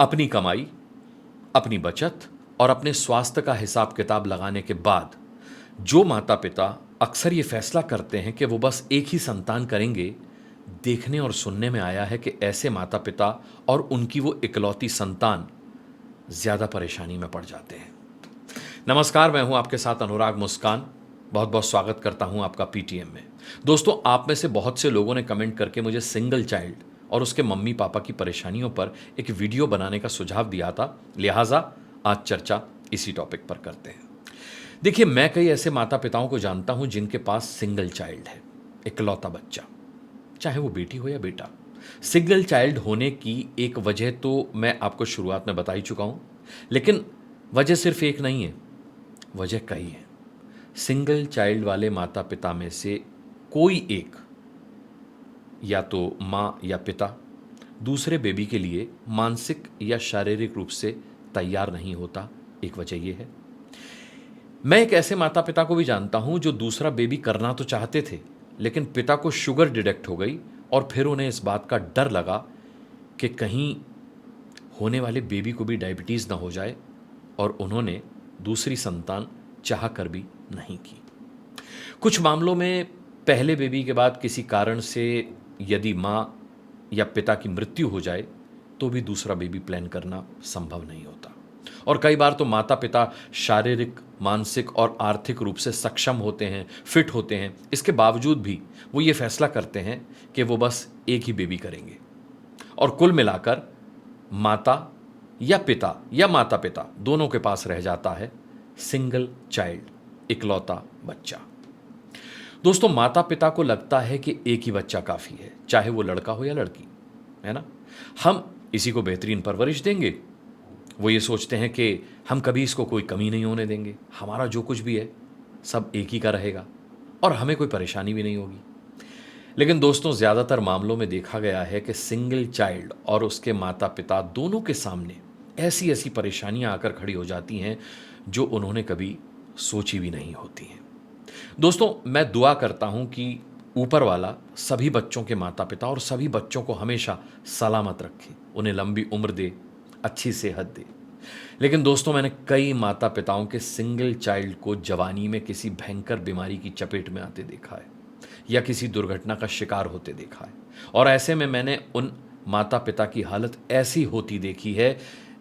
अपनी कमाई, अपनी बचत और अपने स्वास्थ्य का हिसाब किताब लगाने के बाद जो माता पिता अक्सर ये फैसला करते हैं कि वो बस एक ही संतान करेंगे, देखने और सुनने में आया है कि ऐसे माता पिता और उनकी वो इकलौती संतान ज्यादा परेशानी में पड़ जाते हैं। नमस्कार, मैं हूं आपके साथ अनुराग मुस्कान। बहुत बहुत स्वागत करता हूं आपका पीटीएम में। दोस्तों, आप में से बहुत से लोगों ने कमेंट करके मुझे सिंगल चाइल्ड और उसके मम्मी पापा की परेशानियों पर एक वीडियो बनाने का सुझाव दिया था, लिहाजा आज चर्चा इसी टॉपिक पर करते हैं। देखिए, मैं कई ऐसे माता पिताओं को जानता हूं जिनके पास सिंगल चाइल्ड है, इकलौता बच्चा, चाहे वो बेटी हो या बेटा। सिंगल चाइल्ड होने की एक वजह तो मैं आपको शुरुआत में बता ही चुका हूं, लेकिन वजह सिर्फ एक नहीं है, वजह कई है। सिंगल चाइल्ड वाले माता पिता में से कोई एक, या तो मां या पिता, दूसरे बेबी के लिए मानसिक या शारीरिक रूप से तैयार नहीं होता। एक वजह यह है। मैं एक ऐसे माता पिता को भी जानता हूं जो दूसरा बेबी करना तो चाहते थे, लेकिन पिता को शुगर डिटेक्ट हो गई और फिर उन्हें इस बात का डर लगा कि कहीं होने वाले बेबी को भी डायबिटीज ना हो जाए, और उन्होंने दूसरी संतान चाह कर भी नहीं की। कुछ मामलों में पहले बेबी के बाद किसी कारण से यदि मां या पिता की मृत्यु हो जाए तो भी दूसरा बेबी प्लान करना संभव नहीं होता। और कई बार तो माता पिता शारीरिक, मानसिक और आर्थिक रूप से सक्षम होते हैं, फिट होते हैं, इसके बावजूद भी वो ये फैसला करते हैं कि वो बस एक ही बेबी करेंगे। और कुल मिलाकर माता या माता पिता दोनों के पास रह जाता है सिंगल चाइल्ड, इकलौता बच्चा। दोस्तों, माता पिता को लगता है कि एक ही बच्चा काफी है, चाहे वो लड़का हो या लड़की, है ना। हम इसी को बेहतरीन परवरिश देंगे। वो ये सोचते हैं कि हम कभी इसको कोई कमी नहीं होने देंगे, हमारा जो कुछ भी है सब एक ही का रहेगा और हमें कोई परेशानी भी नहीं होगी। लेकिन दोस्तों, ज्यादातर मामलों में देखा गया है कि सिंगल चाइल्ड और उसके माता पिता दोनों के सामने ऐसी ऐसी परेशानियां आकर खड़ी हो जाती हैं जो उन्होंने कभी सोची भी नहीं होती हैं। दोस्तों, मैं दुआ करता हूं कि ऊपर वाला सभी बच्चों के माता पिता और सभी बच्चों को हमेशा सलामत रखे, उन्हें लंबी उम्र दे, अच्छी सेहत दे। लेकिन दोस्तों, मैंने कई माता पिताओं के सिंगल चाइल्ड को जवानी में किसी भयंकर बीमारी की चपेट में आते देखा है या किसी दुर्घटना का शिकार होते देखा है। और ऐसे में मैंने उन माता पिता की हालत ऐसी होती देखी है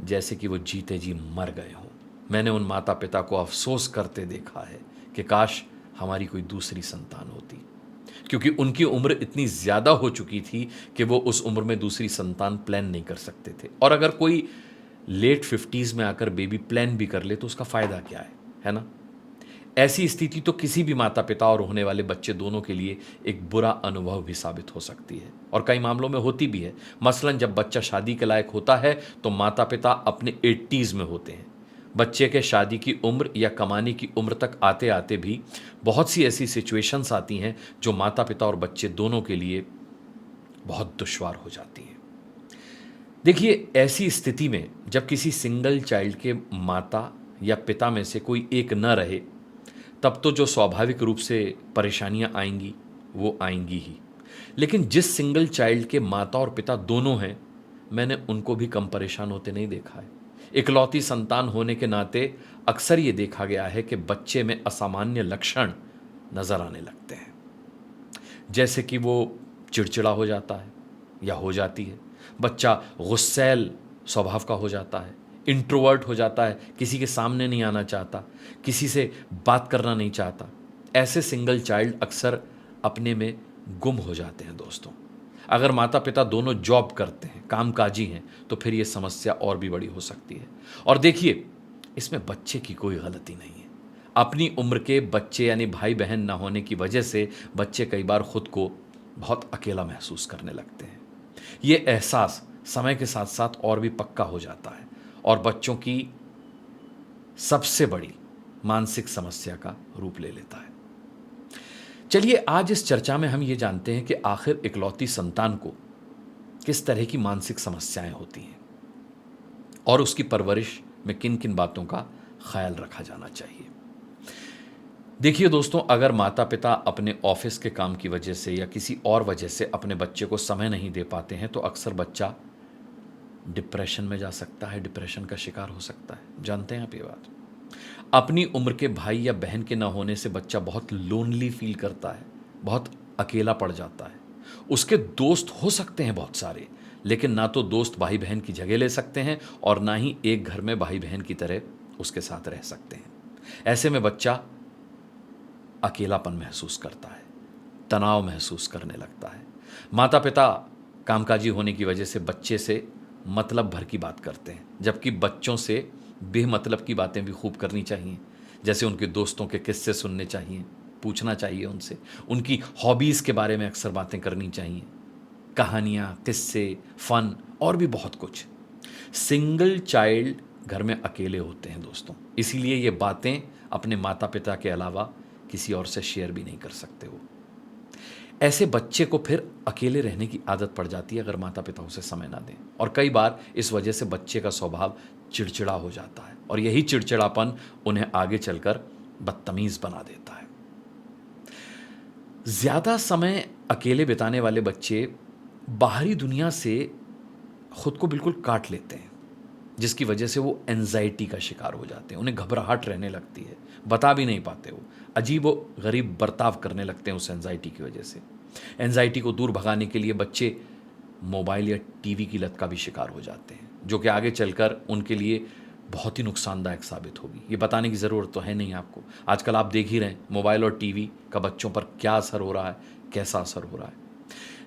जैसे कि वो जीते जी मर गए हों। मैंने उन माता पिता को अफसोस करते देखा है कि काश हमारी कोई दूसरी संतान होती, क्योंकि उनकी उम्र इतनी ज्यादा हो चुकी थी कि वो उस उम्र में दूसरी संतान प्लान नहीं कर सकते थे। और अगर कोई लेट 50s में आकर बेबी प्लान भी कर ले तो उसका फायदा क्या है ना। ऐसी स्थिति तो किसी भी माता पिता और होने वाले बच्चे दोनों के लिए एक बुरा अनुभव भी साबित हो सकती है, और कई मामलों में होती भी है। मसलन जब बच्चा शादी के लायक होता है तो माता पिता अपने 80s में होते हैं। बच्चे के शादी की उम्र या कमाने की उम्र तक आते आते भी बहुत सी ऐसी सिचुएशंस आती हैं जो माता पिता और बच्चे दोनों के लिए बहुत दुश्वार हो जाती हैं। देखिए, ऐसी स्थिति में जब किसी सिंगल चाइल्ड के माता या पिता में से कोई एक न रहे, तब तो जो स्वाभाविक रूप से परेशानियां आएंगी वो आएंगी ही। लेकिन जिस सिंगल चाइल्ड के माता और पिता दोनों हैं, मैंने उनको भी कम परेशान होते नहीं देखा है। इकलौती संतान होने के नाते अक्सर ये देखा गया है कि बच्चे में असामान्य लक्षण नजर आने लगते हैं, जैसे कि वो चिड़चिड़ा हो जाता है या हो जाती है, बच्चा गुस्सैल स्वभाव का हो जाता है, इंट्रोवर्ट हो जाता है, किसी के सामने नहीं आना चाहता, किसी से बात करना नहीं चाहता। ऐसे सिंगल चाइल्ड अक्सर अपने में गुम हो जाते हैं। दोस्तों, अगर माता पिता दोनों जॉब करते हैं, कामकाजी हैं, तो फिर यह समस्या और भी बड़ी हो सकती है। और देखिए, इसमें बच्चे की कोई गलती नहीं है। अपनी उम्र के बच्चे यानी भाई बहन ना होने की वजह से बच्चे कई बार खुद को बहुत अकेला महसूस करने लगते हैं। ये एहसास समय के साथ साथ और भी पक्का हो जाता है और बच्चों की सबसे बड़ी मानसिक समस्या का रूप ले लेता है। चलिए, आज इस चर्चा में हम ये जानते हैं कि आखिर इकलौती संतान को किस तरह की मानसिक समस्याएं होती हैं और उसकी परवरिश में किन किन बातों का ख्याल रखा जाना चाहिए। देखिए दोस्तों, अगर माता पिता अपने ऑफिस के काम की वजह से या किसी और वजह से अपने बच्चे को समय नहीं दे पाते हैं तो अक्सर बच्चा डिप्रेशन में जा सकता है, डिप्रेशन का शिकार हो सकता है। जानते हैं आप ये बात? अपनी उम्र के भाई या बहन के न होने से बच्चा बहुत लोनली फील करता है, बहुत अकेला पड़ जाता है। उसके दोस्त हो सकते हैं बहुत सारे, लेकिन ना तो दोस्त भाई बहन की जगह ले सकते हैं और ना ही एक घर में भाई बहन की तरह उसके साथ रह सकते हैं। ऐसे में बच्चा अकेलापन महसूस करता है, तनाव महसूस करने लगता है। माता पिता कामकाजी होने की वजह से बच्चे से मतलब भर की बात करते हैं, जबकि बच्चों से बेमतलब की बातें भी खूब करनी चाहिए। जैसे उनके दोस्तों के किस्से सुनने चाहिए, पूछना चाहिए उनसे, उनकी हॉबीज़ के बारे में अक्सर बातें करनी चाहिए, कहानियाँ, किस्से, फन और भी बहुत कुछ। सिंगल चाइल्ड घर में अकेले होते हैं दोस्तों, इसीलिए ये बातें अपने माता पिता के अलावा किसी और से शेयर भी नहीं कर सकते वो। ऐसे बच्चे को फिर अकेले रहने की आदत पड़ जाती है अगर माता पिता उसे समय ना दें, और कई बार इस वजह से बच्चे का स्वभाव चिड़चिड़ा हो जाता है और यही चिड़चिड़ापन उन्हें आगे चलकर बदतमीज बना देता है। ज्यादा समय अकेले बिताने वाले बच्चे बाहरी दुनिया से खुद को बिल्कुल काट लेते हैं, जिसकी वजह से वो एंजाइटी का शिकार हो जाते हैं। उन्हें घबराहट रहने लगती है, बता भी नहीं पाते, वो अजीब व गरीब बर्ताव करने लगते हैं उस एंजाइटी की वजह से। एंजाइटी को दूर भगाने के लिए बच्चे मोबाइल या टीवी की लत का भी शिकार हो जाते हैं, जो कि आगे चलकर उनके लिए बहुत ही नुकसानदायक साबित होगी। ये बताने की ज़रूरत तो है नहीं आपको, आजकल आप देख ही रहे हैं मोबाइल और टीवी का बच्चों पर क्या असर हो रहा है, कैसा असर हो रहा है।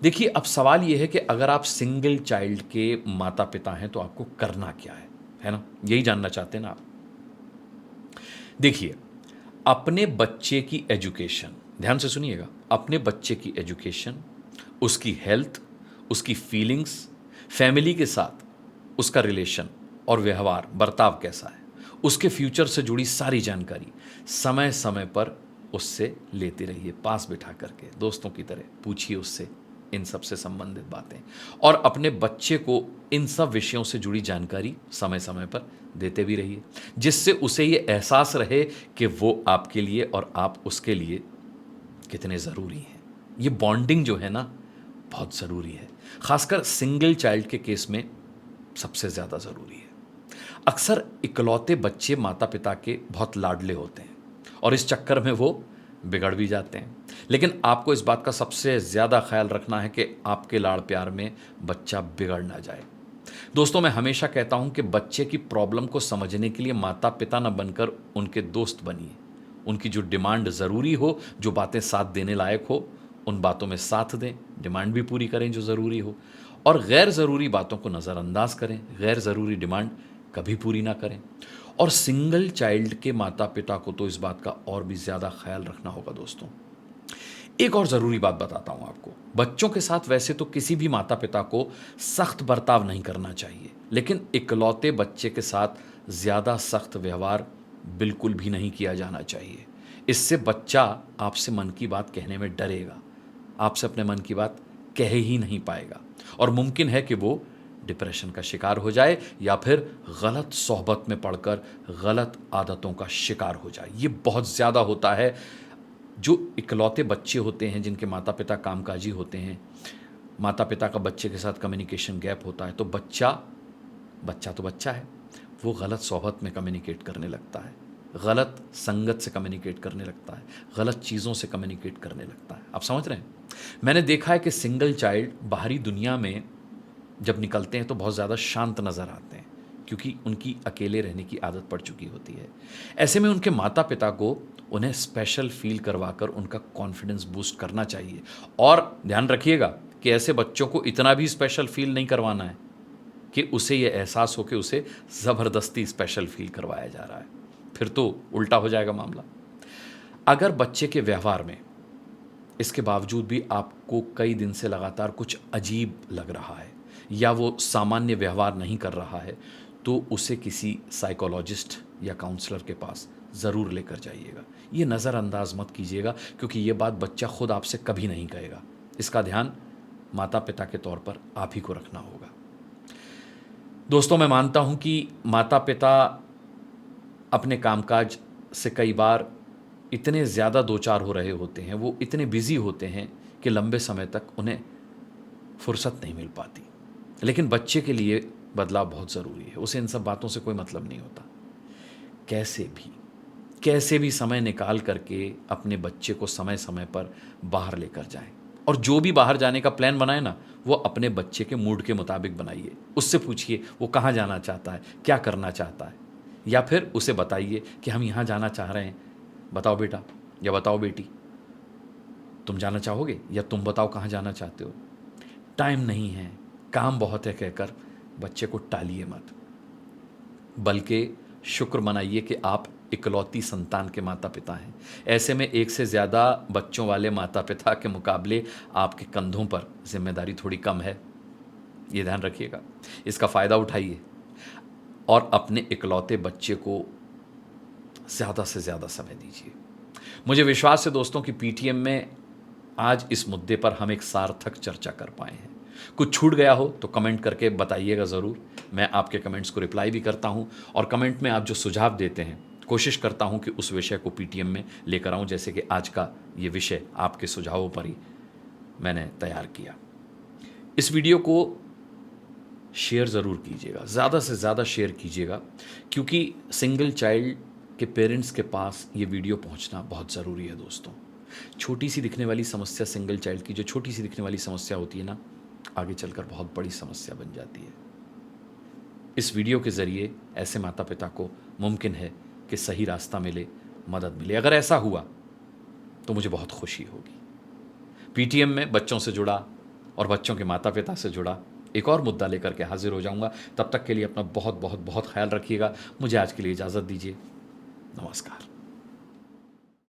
देखिए, अब सवाल यह है कि अगर आप सिंगल चाइल्ड के माता पिता हैं तो आपको करना क्या है ना? यही जानना चाहते हैं ना आप? देखिए, अपने बच्चे की एजुकेशन, ध्यान से सुनिएगा, अपने बच्चे की एजुकेशन, उसकी हेल्थ, उसकी फीलिंग्स, फैमिली के साथ उसका रिलेशन और व्यवहार, बर्ताव कैसा है, उसके फ्यूचर से जुड़ी सारी जानकारी समय समय पर उससे लेते रहिए, पास बिठा करके दोस्तों की तरह पूछिए उससे इन सब से संबंधित बातें, और अपने बच्चे को इन सब विषयों से जुड़ी जानकारी समय समय पर देते भी रहिए, जिससे उसे ये एहसास रहे कि वो आपके लिए और आप उसके लिए कितने ज़रूरी हैं। ये बॉन्डिंग जो है ना, बहुत ज़रूरी है, खासकर सिंगल चाइल्ड के केस में सबसे ज़्यादा ज़रूरी है। अक्सर इकलौते बच्चे माता पिता के बहुत लाडले होते हैं और इस चक्कर में वो बिगड़ भी जाते हैं, लेकिन आपको इस बात का सबसे ज़्यादा ख्याल रखना है कि आपके लाड़ प्यार में बच्चा बिगड़ ना जाए। दोस्तों, मैं हमेशा कहता हूं कि बच्चे की प्रॉब्लम को समझने के लिए माता पिता न बनकर उनके दोस्त बनिए। उनकी जो डिमांड ज़रूरी हो, जो बातें साथ देने लायक हो, उन बातों में साथ दें, डिमांड भी पूरी करें जो ज़रूरी हो, और गैर ज़रूरी बातों को नज़रअंदाज करें, गैर ज़रूरी डिमांड कभी पूरी ना करें। और सिंगल चाइल्ड के माता पिता को तो इस बात का और भी ज़्यादा ख्याल रखना होगा दोस्तों। एक और ज़रूरी बात बताता हूं आपको, बच्चों के साथ वैसे तो किसी भी माता पिता को सख्त बर्ताव नहीं करना चाहिए, लेकिन इकलौते बच्चे के साथ ज़्यादा सख्त व्यवहार बिल्कुल भी नहीं किया जाना चाहिए। इससे बच्चा आपसे मन की बात कहने में डरेगा, आपसे अपने मन की बात कह ही नहीं पाएगा, और मुमकिन है कि वो डिप्रेशन का शिकार हो जाए या फिर गलत सोहबत में पड़कर गलत आदतों का शिकार हो जाए। ये बहुत ज़्यादा होता है। जो इकलौते बच्चे होते हैं, जिनके माता पिता कामकाजी होते हैं, माता पिता का बच्चे के साथ कम्युनिकेशन गैप होता है, तो बच्चा तो बच्चा है, वो गलत सोहबत में कम्युनिकेट करने लगता है, गलत संगत से कम्युनिकेट करने लगता है, गलत चीज़ों से कम्युनिकेट करने लगता है। आप समझ रहे हैं? मैंने देखा है कि सिंगल चाइल्ड बाहरी दुनिया में जब निकलते हैं तो बहुत ज़्यादा शांत नज़र आते हैं, क्योंकि उनकी अकेले रहने की आदत पड़ चुकी होती है। ऐसे में उनके माता पिता को उन्हें स्पेशल फील करवाकर उनका कॉन्फिडेंस बूस्ट करना चाहिए। और ध्यान रखिएगा कि ऐसे बच्चों को इतना भी स्पेशल फील नहीं करवाना है कि उसे ये एहसास हो कि उसे ज़बरदस्ती स्पेशल फील करवाया जा रहा है, फिर तो उल्टा हो जाएगा मामला। अगर बच्चे के व्यवहार में इसके बावजूद भी आपको कई दिन से लगातार कुछ अजीब लग रहा है या वो सामान्य व्यवहार नहीं कर रहा है, तो उसे किसी साइकोलॉजिस्ट या काउंसलर के पास ज़रूर लेकर जाइएगा। ये नज़रअंदाज मत कीजिएगा, क्योंकि ये बात बच्चा खुद आपसे कभी नहीं कहेगा। इसका ध्यान माता पिता के तौर पर आप ही को रखना होगा। दोस्तों, मैं मानता हूँ कि माता पिता अपने कामकाज से कई बार इतने ज़्यादा दो चार हो रहे होते हैं, वो इतने बिजी होते हैं कि लंबे समय तक उन्हें फुर्सत नहीं मिल पाती, लेकिन बच्चे के लिए बदलाव बहुत ज़रूरी है, उसे इन सब बातों से कोई मतलब नहीं होता। कैसे भी समय निकाल करके अपने बच्चे को समय समय पर बाहर लेकर जाएं। और जो भी बाहर जाने का प्लान बनाए ना, वो अपने बच्चे के मूड के मुताबिक बनाइए। उससे पूछिए वो कहाँ जाना चाहता है, क्या करना चाहता है, या फिर उसे बताइए कि हम यहाँ जाना चाह रहे हैं, बताओ बेटा या बताओ बेटी, तुम जाना चाहोगे, या तुम बताओ कहाँ जाना चाहते हो। टाइम नहीं है, काम बहुत है कहकर बच्चे को टालिए मत, बल्कि शुक्र मनाइए कि आप इकलौती संतान के माता पिता हैं। ऐसे में एक से ज़्यादा बच्चों वाले माता पिता के मुकाबले आपके कंधों पर जिम्मेदारी थोड़ी कम है, ये ध्यान रखिएगा। इसका फ़ायदा उठाइए और अपने इकलौते बच्चे को ज़्यादा से ज़्यादा समय दीजिए। मुझे विश्वास है दोस्तों कि पीटीएम में आज इस मुद्दे पर हम एक सार्थक चर्चा कर पाए हैं। कुछ छूट गया हो तो कमेंट करके बताइएगा ज़रूर, मैं आपके कमेंट्स को रिप्लाई भी करता हूं, और कमेंट में आप जो सुझाव देते हैं कोशिश करता हूं कि उस विषय को पीटीएम में लेकर आऊं, जैसे कि आज का ये विषय आपके सुझावों पर ही मैंने तैयार किया। इस वीडियो को शेयर ज़रूर कीजिएगा, ज़्यादा से ज़्यादा शेयर कीजिएगा, क्योंकि सिंगल चाइल्ड के पेरेंट्स के पास ये वीडियो पहुंचना बहुत ज़रूरी है दोस्तों। छोटी सी दिखने वाली समस्या, सिंगल चाइल्ड की जो छोटी सी दिखने वाली समस्या होती है ना, आगे चलकर बहुत बड़ी समस्या बन जाती है। इस वीडियो के ज़रिए ऐसे माता पिता को मुमकिन है कि सही रास्ता मिले, मदद मिले। अगर ऐसा हुआ तो मुझे बहुत खुशी होगी। पीटीएम में बच्चों से जुड़ा और बच्चों के माता पिता से जुड़ा एक और मुद्दा लेकर के हाजिर हो जाऊंगा। तब तक के लिए अपना बहुत बहुत बहुत ख्याल रखिएगा। मुझे आज के लिए इजाज़त दीजिए। नमस्कार।